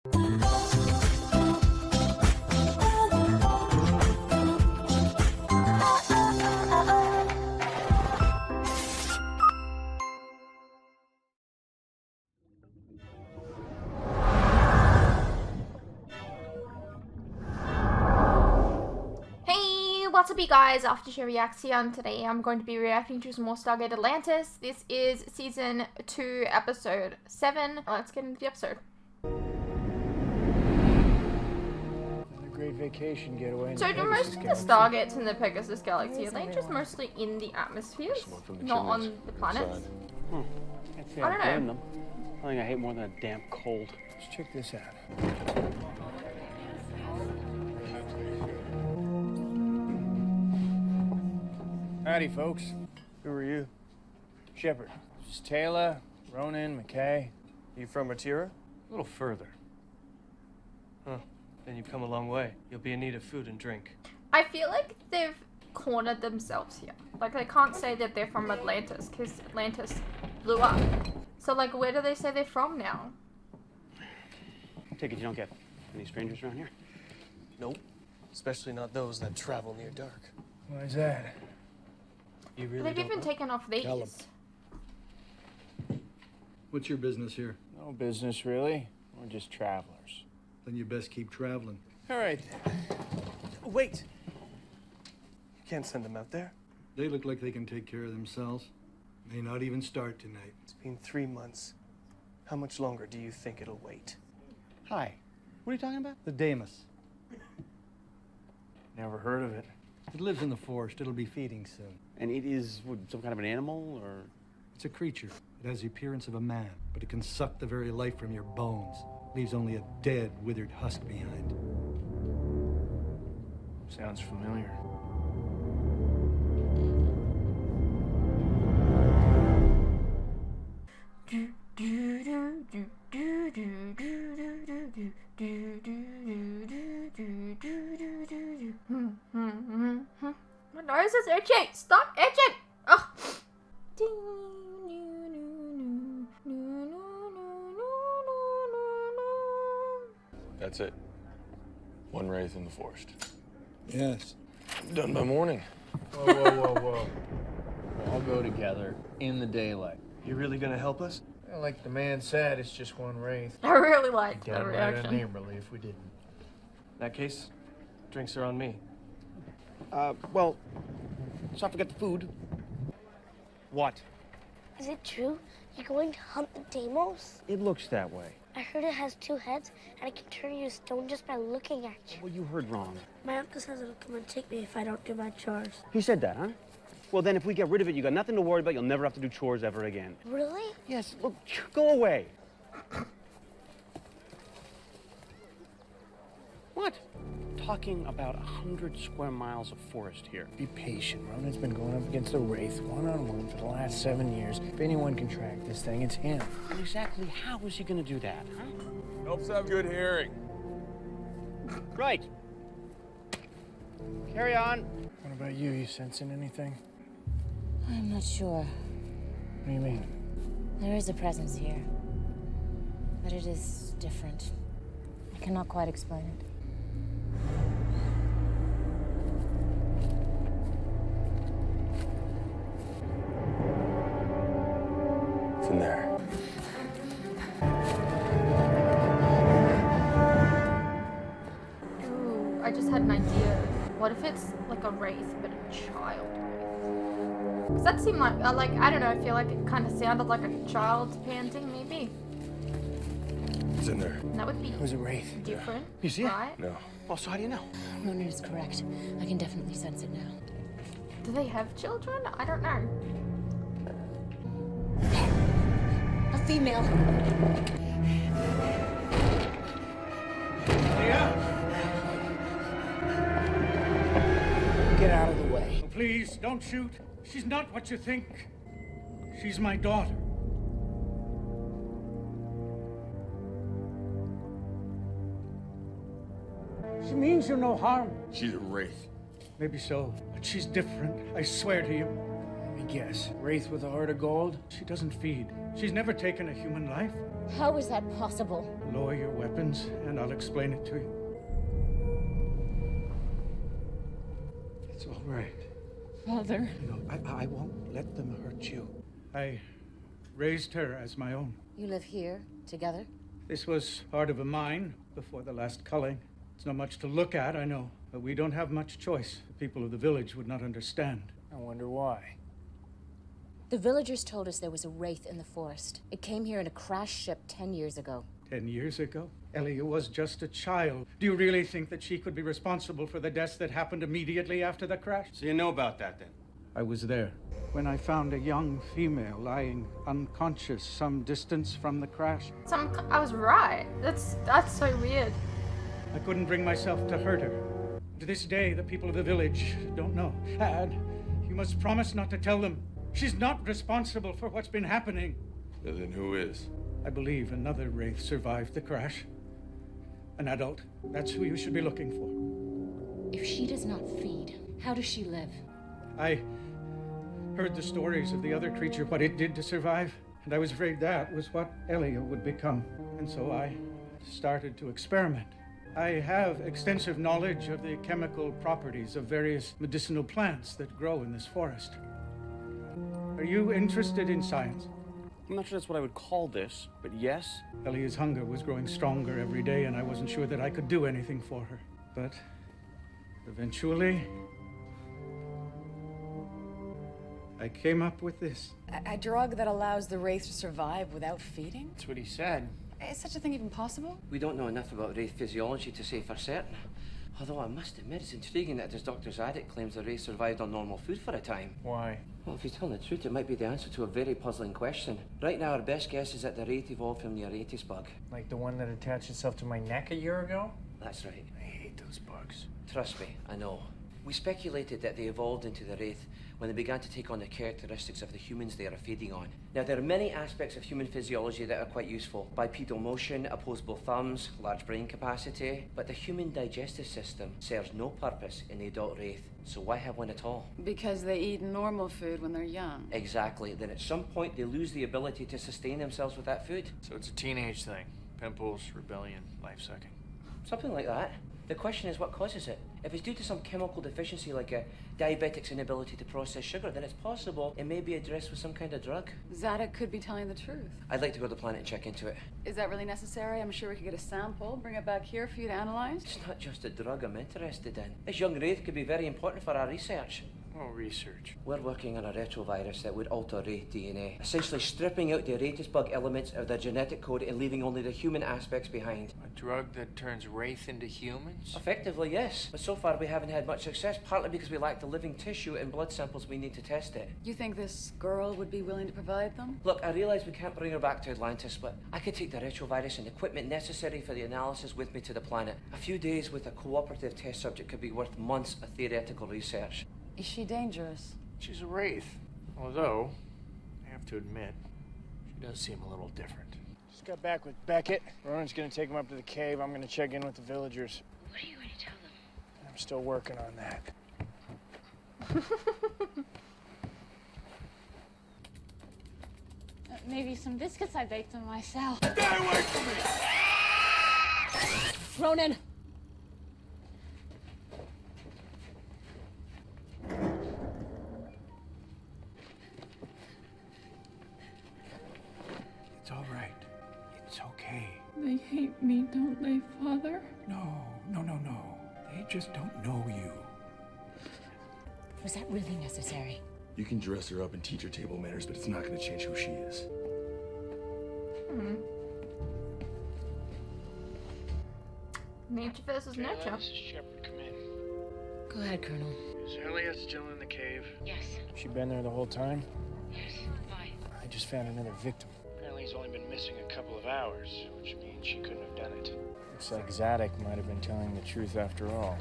What's up, you guys? Aftershow Reaction. Today I'm going to be reacting to some more Stargate Atlantis. This is season 2, episode 7. Let's get into the episode. A great vacation getaway. So do most of the Stargates in the Pegasus galaxy, are they just mostly in the atmospheres, not on the planets? I don't know. Them. I think I hate more than a damp cold. Let's check this out. Howdy, folks. Who are you? Sheppard. This is Taylor, Ronan, McKay. You from Matira? A little further. Huh. Then you've come a long way. You'll be in need of food and drink. I feel like they've cornered themselves here. Like, they can't say that they're from Atlantis, because Atlantis blew up. So, like, where do they say they're from now? Take it you don't get any strangers around here? Nope. Especially not those that travel near dark. Why is that? You really They've don't even know? taken off these. Tell 'em. What's your business here? No business, really. We're just travelers. Then you best keep traveling. All right. Wait! You can't send them out there. They look like they can take care of themselves. May not even start tonight. It's been 3 months. How much longer do you think it'll wait? Hi. What are you talking about? The Damus. Never heard of it. It lives in the forest. It'll be feeding soon. And it is what, some kind of an animal, or? It's a creature. It has the appearance of a man, but it can suck the very life from your bones. Leaves only a dead, withered husk behind. Sounds familiar. My nose is itching! Stop itching! Ugh. That's it. One wraith in the forest. Yes. Done by morning. Whoa, whoa, whoa, whoa. We'll all go together in the daylight. You really gonna help us? Well, like the man said, it's just one wraith. I really like Dead that right reaction. neighborly if we didn't. In that case, drinks are on me. Well, let's not forget the food. What? Is it true? You're going to hunt the Deimos? It looks that way. I heard it has 2 heads, and it can turn you to stone just by looking at you. Well, you heard wrong. My uncle says it'll come and take me if I don't do my chores. He said that, huh? Well, then if we get rid of it, you got nothing to worry about. You'll never have to do chores ever again. Really? Yes, look, go away. What? Talking about 100 square miles of forest here. Be patient. Ronan's been going up against a wraith one-on-one for the last 7 years. If anyone can track this thing, it's him. And exactly how is he going to do that, huh? Helps have good hearing. Right. Carry on. What about you? You sensing anything? I'm not sure. What do you mean? There is a presence here, but it is different. I cannot quite explain it. It's in there. Ooh, I just had an idea. What if it's like a wraith, but a child wraith? Does that seem like, I don't know, I feel like it kind of sounded like a child's panting, maybe. It's in there. And that would be Who's a wraith? different, You see it? right? No. Well, so how do you know? Ronan is correct. I can definitely sense it now. Do they have children? I don't know. A female. Get out of the way. Please, don't shoot. She's not what you think. She's my daughter. She means you no harm. She's a wraith. Maybe so, but she's different. I swear to you. me guess. Wraith with a heart of gold? She doesn't feed. She's never taken a human life. How is that possible? Lower your weapons, and I'll explain it to you. It's all right. Father. No, I won't let them hurt you. I raised her as my own. You live here, together? This was part of a mine before the last culling. It's not much to look at, I know, but we don't have much choice. The people of the village would not understand. I wonder why. The villagers told us there was a wraith in the forest. It came here in a crashed ship 10 years ago. 10 years ago? Ellie was just a child. Do you really think that she could be responsible for the deaths that happened immediately after the crash? So you know about that, then? I was there when I found a young female lying unconscious some distance from the crash. I was right. That's so weird. I couldn't bring myself to hurt her. To this day, the people of the village don't know. Dad, you must promise not to tell them. She's not responsible for what's been happening. Then who is? I believe another Wraith survived the crash. An adult. That's who you should be looking for. If she does not feed, how does she live? I heard the stories of the other creature, what it did to survive, and I was afraid that was what Elia would become. And so I started to experiment. I have extensive knowledge of the chemical properties of various medicinal plants that grow in this forest. Are you interested in science? I'm not sure that's what I would call this, but yes. Elia's hunger was growing stronger every day, and I wasn't sure that I could do anything for her. But eventually, I came up with this. A drug that allows the Wraith to survive without feeding? That's what he said. Is such a thing even possible? We don't know enough about Wraith physiology to say for certain. Although I must admit it's intriguing that this Dr. Zadok claims the Wraith survived on normal food for a time. Why? Well, if you're telling the truth, it might be the answer to a very puzzling question. Right now, our best guess is that the Wraith evolved from the Aratus bug. Like the one that attached itself to my neck a year ago? That's right. I hate those bugs. Trust me, I know. We speculated that they evolved into the Wraith when they began to take on the characteristics of the humans they are feeding on. Now, there are many aspects of human physiology that are quite useful. Bipedal motion, opposable thumbs, large brain capacity. But the human digestive system serves no purpose in the adult Wraith. So why have one at all? Because they eat normal food when they're young. Exactly. Then at some point they lose the ability to sustain themselves with that food. So it's a teenage thing. Pimples, rebellion, life-sucking. Something like that. The question is what causes it. If it's due to some chemical deficiency like a diabetic's inability to process sugar, then it's possible it may be addressed with some kind of drug. Zadok could be telling the truth. I'd like to go to the planet and check into it. Is that really necessary? I'm sure we could get a sample, bring it back here for you to analyze. It's not just a drug I'm interested in. This young Wraith could be very important for our research. Oh, research. We're working on a retrovirus that would alter Wraith DNA, essentially stripping out the Aratus bug elements of their genetic code and leaving only the human aspects behind. A drug that turns Wraith into humans? Effectively, yes. But so far we haven't had much success, partly because we lack the living tissue and blood samples we need to test it. You think this girl would be willing to provide them? Look, I realize we can't bring her back to Atlantis, but I could take the retrovirus and equipment necessary for the analysis with me to the planet. A few days with a cooperative test subject could be worth months of theoretical research. Is she dangerous? She's a Wraith. Although, I have to admit, she does seem a little different. Just got back with Beckett. Ronan's gonna take him up to the cave. I'm gonna check in with the villagers. What are you going to tell them? I'm still working on that. Maybe some biscuits I baked them myself. Stay away from me! Ronan! It's all right. It's okay. They hate me, don't they, Father? No. They just don't know you. Was that really necessary? You can dress her up and teach her table manners, but it's not going to change who she is. Nature versus nurture. This is Sheppard. Come in. Go ahead, Colonel. Is Elliot still in the cave? Yes. She been there the whole time? Yes. Why? I just found another victim. Apparently he's only been missing a couple of hours, which means she couldn't have done it. Looks like Zadok might have been telling the truth after all.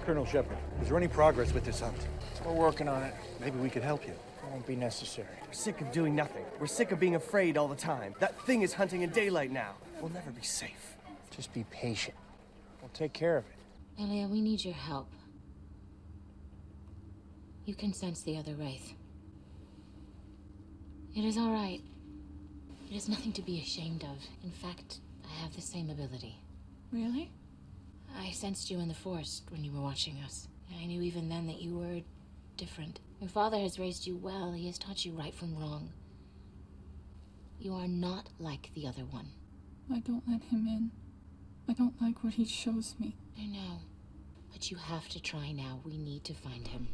Colonel Sheppard, is there any progress with this hunt? We're working on it. Maybe we could help you. It won't be necessary. We're sick of doing nothing. We're sick of being afraid all the time. That thing is hunting in daylight now. We'll never be safe. Just be patient. We'll take care of it. Elia, we need your help. You can sense the other Wraith. It is all right. It is nothing to be ashamed of. In fact, I have the same ability. Really? I sensed you in the forest when you were watching us. I knew even then that you were different. Your father has raised you well. He has taught you right from wrong. You are not like the other one. I don't let him in. I don't like what he shows me. I know. But you have to try now. We need to find him.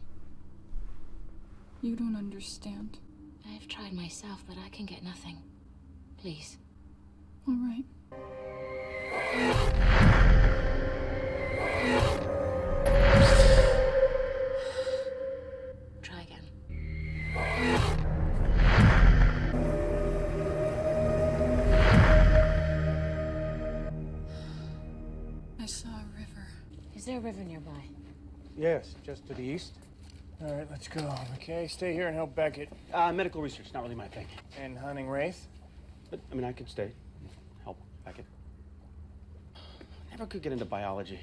You don't understand. I've tried myself, but I can get nothing. Please. All right. Try again. I saw a river. Is there a river nearby? Yes, just to the east. All right, let's go. Okay, stay here and help Beckett. Medical research, not really my thing. And hunting Wraith? But, I mean, I could stay. Help Beckett. Never could get into biology.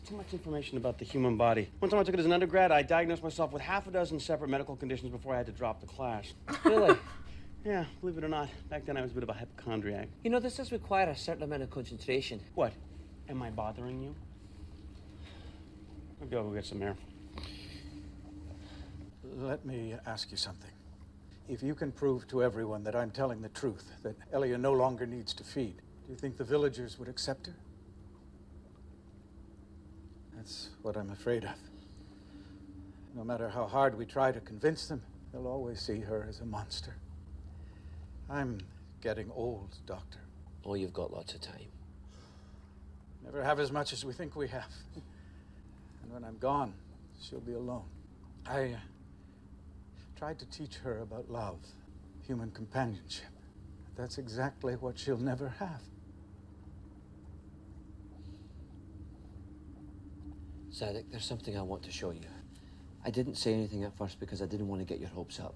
Too much information about the human body. One time I took it as an undergrad, I diagnosed myself with half a dozen separate medical conditions before I had to drop the class. Really? Yeah, believe it or not, back then I was a bit of a hypochondriac. You know, this does require a certain amount of concentration. What? Am I bothering you? Maybe I'll go get some air. Let me ask you something. If you can prove to everyone that I'm telling the truth, that Elia no longer needs to feed, do you think the villagers would accept her? That's what I'm afraid of. No matter how hard we try to convince them, they'll always see her as a monster. I'm getting old, Doctor. Oh, you've got lots of time. Never have as much as we think we have. And when I'm gone, she'll be alone. I tried to teach her about love, human companionship. That's exactly what she'll never have. Zadok, there's something I want to show you. I didn't say anything at first because I didn't want to get your hopes up.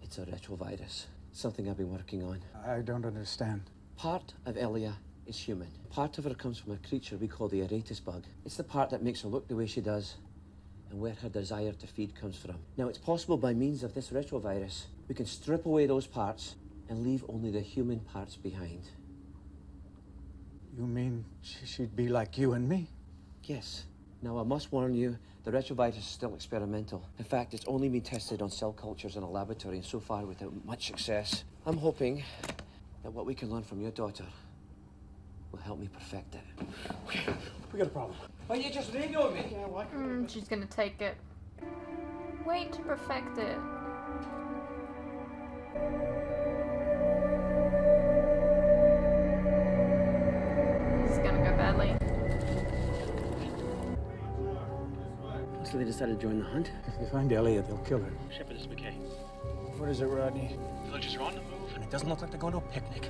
It's a retrovirus, something I've been working on. I don't understand. Part of Elia is human. Part of her comes from a creature we call the Aratus bug. It's the part that makes her look the way she does and where her desire to feed comes from. Now, it's possible by means of this retrovirus, we can strip away those parts and leave only the human parts behind. You mean she'd be like you and me? Yes. Now, I must warn you, the retrovirus is still experimental. In fact, it's only been tested on cell cultures in a laboratory, and so far without much success. I'm hoping that what we can learn from your daughter will help me perfect it. Okay, we got a problem. Why you just radio me? Yeah, well, She's gonna take it. Wait to perfect it. This is gonna go badly. So they decided to join the hunt? If they find Elia, they'll kill her. Sheppard, this is McKay. What is it, Rodney? Villagers are on the move, and it doesn't look like they're going to a picnic.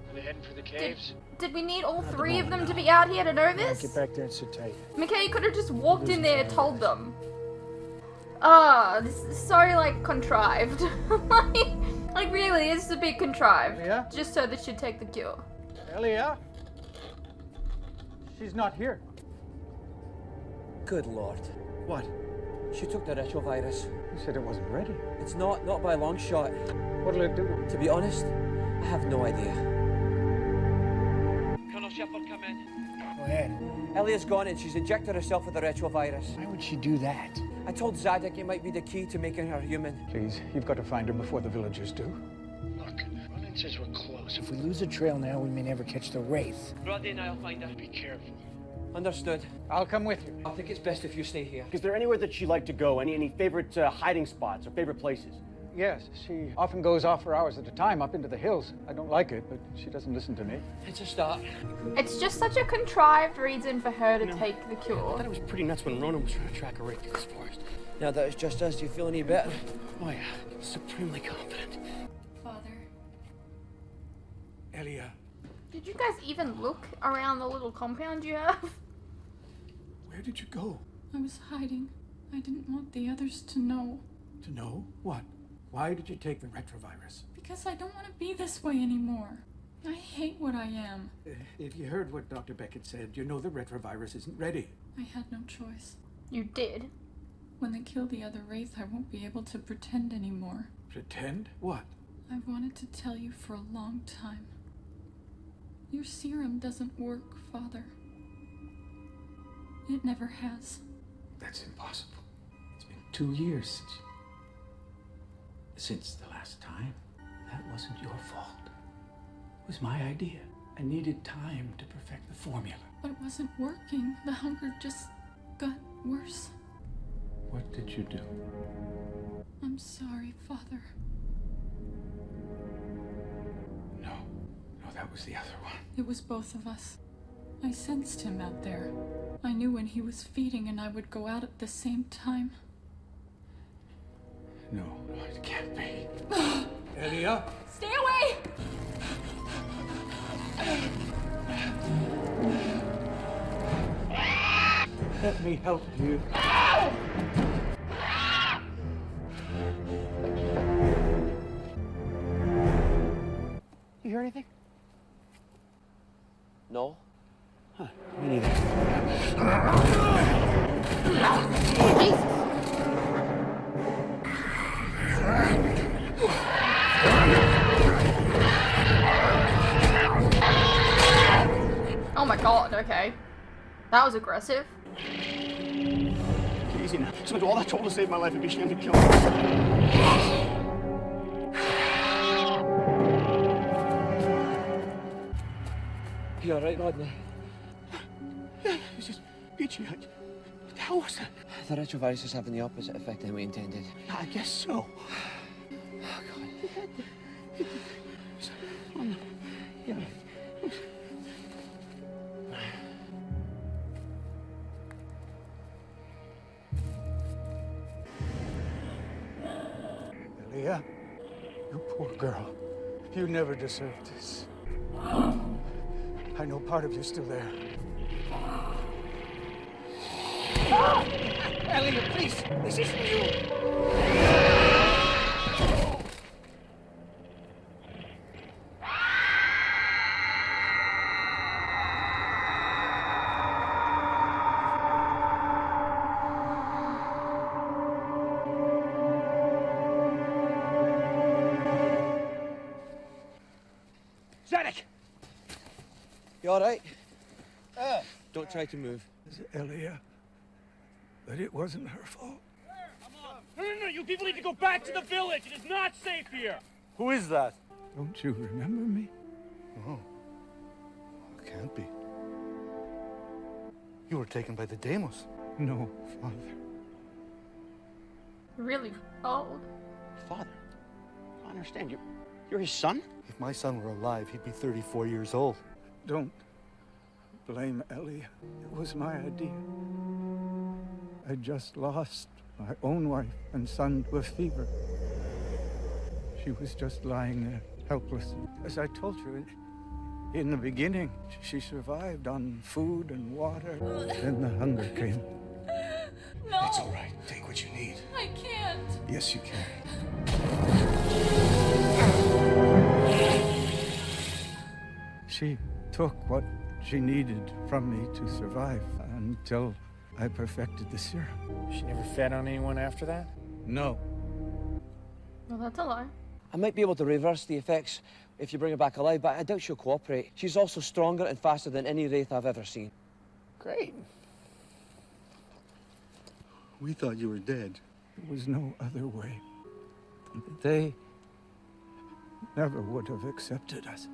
Are they heading for the caves? Did we need all three of them to be out here to know this? Get back there and sit tight. McKay could have just walked in there and told them. This is so, like, contrived. like, really, this is a bit contrived. Elia? Just so that she'd take the cure. Elia? She's not here. Good Lord. What? She took the retrovirus. You said it wasn't ready. It's not by a long shot. What'll it do? To be honest, I have no idea. Colonel Sheppard, come in. Go ahead. Elia's gone and she's injected herself with the retrovirus. Why would she do that? I told Zadok it might be the key to making her human. Please, you've got to find her before the villagers do. Look, Ronan says we're close. If we lose the trail now, we may never catch the Wraith. Rodney and I'll find her. Be careful. Understood. I'll come with you. I think it's best if you stay here. Is there anywhere that she'd like to go? Any favorite hiding spots or favorite places? Yes, she often goes off for hours at a time up into the hills. I don't like it, but she doesn't listen to me. It's a start. It's just such a contrived reason for her to take the I cure. thought it was pretty nuts when Ronan was trying to track a Wraith through this forest. Now that it's just us, do you feel any better? Oh yeah, supremely confident. Father. Elia, Did you guys even look around the little compound you have? where did you go? I was hiding. I didn't want the others to know. To know what? Why did you take the retrovirus? Because I don't want to be this way anymore. I hate what I am. If you heard what Dr. Beckett said, you know the retrovirus isn't ready. I had no choice. You did? When they kill the other Wraith, I won't be able to pretend anymore. Pretend? What? I've wanted to tell you for a long time. Your serum doesn't work, Father. It never has. That's impossible. It's been 2 years since the last time. That wasn't your fault. It was my idea. I needed time to perfect the formula. But it wasn't working. The hunger just got worse. What did you do? I'm sorry, Father. No, that was the other one. It was both of us. I sensed him out there. I knew when he was feeding and I would go out at the same time. No, it can't be. Elia? Stay away! Let me help you. You hear anything? No. Huh, me neither. Oh my god, okay. That was aggressive. Easy now. Spent all that trouble to save my life and be ashamed to kill me. You alright, Rodney? Yeah, it's just itchy. What the hell was that? The retrovirus is having the opposite effect than we intended. I guess so. Oh, God. Yeah. Elia, you poor girl. You never deserved this. I know part of you's still there. Elia, please! This isn't you! Zanuck! You alright? Don't try to move. Is it Elia? But it wasn't her fault. No, you people need to go back to the village. It is not safe here. Who is that? Don't you remember me? Oh. It can't be. You were taken by the Deimos. No, Father. Really old. Father? I don't understand. You're his son? If my son were alive, he'd be 34 years old. Don't blame Elia. It was my idea. I just lost my own wife and son to a fever. She was just lying there, helpless. As I told you, in the beginning, she survived on food and water. Then the hunger came. No! It's all right. Take what you need. I can't. Yes, you can. She took what she needed from me to survive until I perfected the serum. She never fed on anyone after that? No. Well, that's a lie. I might be able to reverse the effects if you bring her back alive, but I doubt she'll cooperate. She's also stronger and faster than any Wraith I've ever seen. Great. We thought you were dead. There was no other way. They never would have accepted us.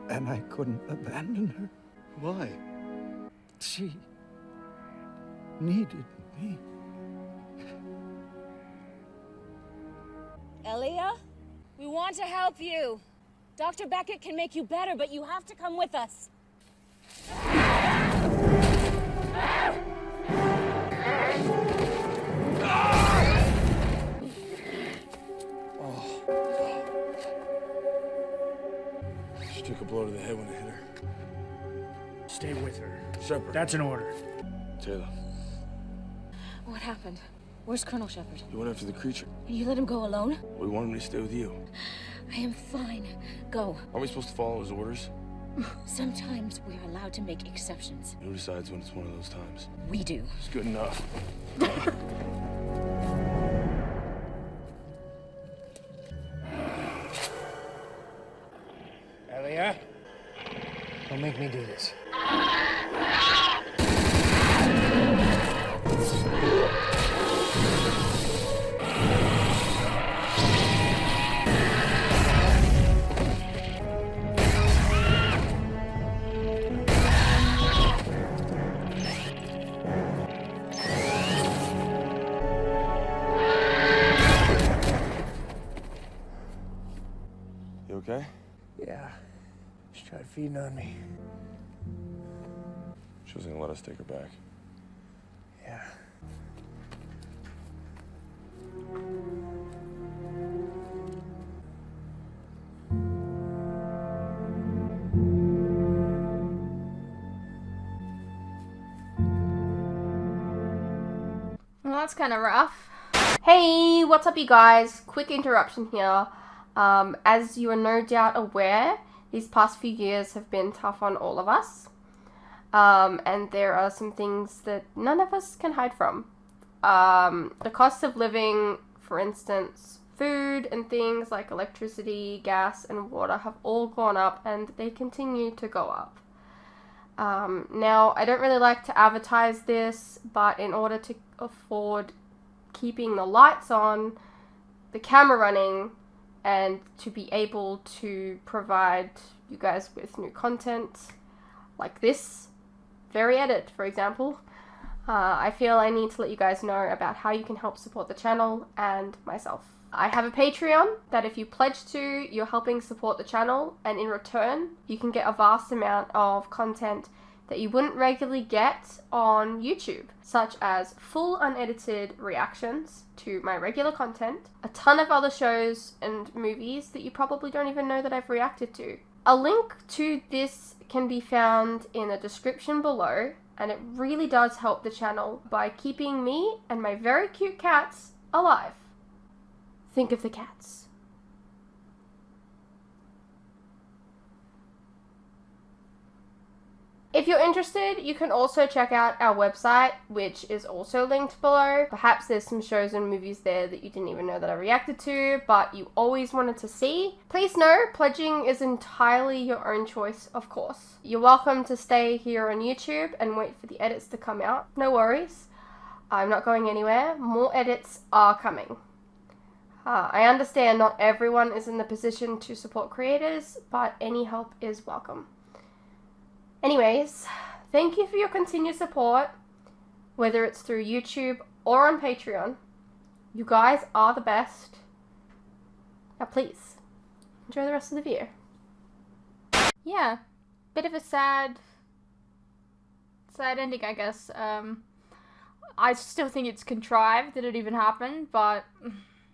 And I couldn't abandon her. Why? She needed me. Elia, we want to help you. Dr. Beckett can make you better, but you have to come with us. She took a blow to the head when it hit her. Stay with her. Sheppard. That's an order. Taylor, What happened? Where's Colonel Sheppard? you went after the creature. And you let him go alone? We wanted him to stay with you. I am fine. Go. Aren't we supposed to follow his orders? Sometimes we are allowed to make exceptions. Who decides when it's one of those times? We do. It's good enough. Elia? Don't make me do this. You okay? Yeah. She tried feeding on me. She wasn't gonna let us take her back. Yeah. Well, that's kind of rough. Hey, what's up, you guys? Quick interruption here. As you are no doubt aware, these past few years have been tough on all of us. And there are some things that none of us can hide from. The cost of living, for instance, food and things like electricity, gas, and water have all gone up, and they continue to go up. Now, I don't really like to advertise this, but in order to afford keeping the lights on, the camera running, and to be able to provide you guys with new content like this very edit, for example, I feel I need to let you guys know about how you can help support the channel and myself. I have a Patreon that if you pledge to, you're helping support the channel, and in return, you can get a vast amount of content that you wouldn't regularly get on YouTube, such as full unedited reactions to my regular content, a ton of other shows and movies that you probably don't even know that I've reacted to. A link to this can be found in the description below, and it really does help the channel by keeping me and my very cute cats alive. Think of the cats. If you're interested, you can also check out our website, which is also linked below. Perhaps there's some shows and movies there that you didn't even know that I reacted to, but you always wanted to see. Please know, pledging is entirely your own choice, of course. You're welcome to stay here on YouTube and wait for the edits to come out. No worries. I'm not going anywhere. More edits are coming. I understand not everyone is in the position to support creators, but any help is welcome. Anyways, thank you for your continued support, whether it's through YouTube or on Patreon. You guys are the best. Now please, enjoy the rest of the video. Yeah, bit of a sad ending, I guess. I still think it's contrived that it even happened, but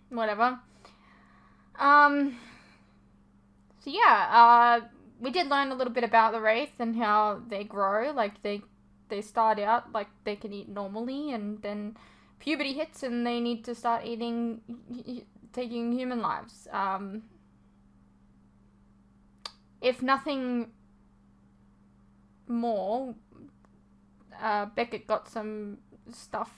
whatever. So yeah, we did learn a little bit about the Wraith and how they grow. Like, they start out like they can eat normally, and then puberty hits and they need to start taking human lives. If nothing more, Beckett got some stuff,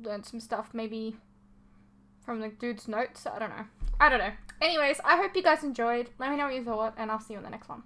learned some stuff maybe from the dude's notes. I don't know. Anyways, I hope you guys enjoyed. Let me know what you thought, and I'll see you in the next one.